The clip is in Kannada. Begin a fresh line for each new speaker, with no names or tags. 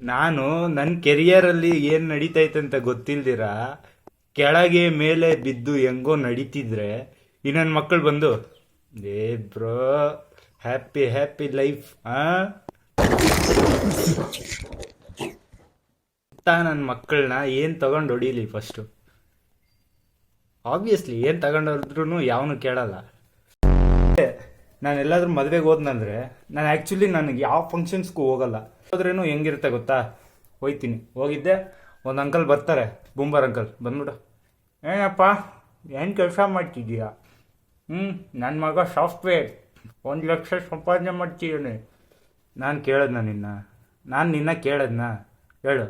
ನಾನು ನನ್ನ ಕೆರಿಯರಲ್ಲಿ ಏನು ನಡೀತೈತೆ ಅಂತ ಗೊತ್ತಿಲ್ದಿರ ಕೆಳಗೆ ಮೇಲೆ ಬಿದ್ದು ಹೆಂಗೋ ನಡೀತಿದ್ರೆ ಈ ನನ್ನ ಮಕ್ಕಳು ಬಂದು ಏ ಬ್ರೋ ಹ್ಯಾಪಿ ಹ್ಯಾಪಿ ಲೈಫ್ ನನ್ನ ಮಕ್ಕಳನ್ನ ಏನು ತಗೊಂಡು ಹೊಡೀಲಿ ಫಸ್ಟು. ಆಬ್ವಿಯಸ್ಲಿ ಏನು ತಗೊಂಡೋದ್ರೂ ಯಾವನು ಕೇಳಲ್ಲ. ನಾನು ಎಲ್ಲಾದ್ರೂ ಮದುವೆಗೆ ಹೋದ್ನಂದ್ರೆ ನಾನು ಆ್ಯಕ್ಚುಲಿ ನನಗೆ ಯಾವ ಫಂಕ್ಷನ್ಸ್ಗೂ ಹೋಗಲ್ಲ. ಹೋದ್ರೇನು ಹೆಂಗಿರುತ್ತೆ ಗೊತ್ತಾ, ಹೋಯ್ತೀನಿ. ಹೋಗಿದ್ದೆ, ಒಂದು ಅಂಕಲ್ ಬರ್ತಾರೆ, ಬೂಂಬರ್ ಅಂಕಲ್ ಬಂದ್ಬಿಡು, ಏನಪ್ಪ ಏನು ಕೆಲಸ ಮಾಡ್ತಿದ್ದೀಯಾ? ನನ್ನ ಮಗ ಸಾಫ್ಟ್ವೇರ್ 1 ಲಕ್ಷ ಸಂಪಾದನೆ ಮಾಡ್ತಿದ್ದಾನೆ. ನಾನು ಕೇಳದ್ನ ನಿನ್ನ ಕೇಳದ್ನ ಹೇಳು.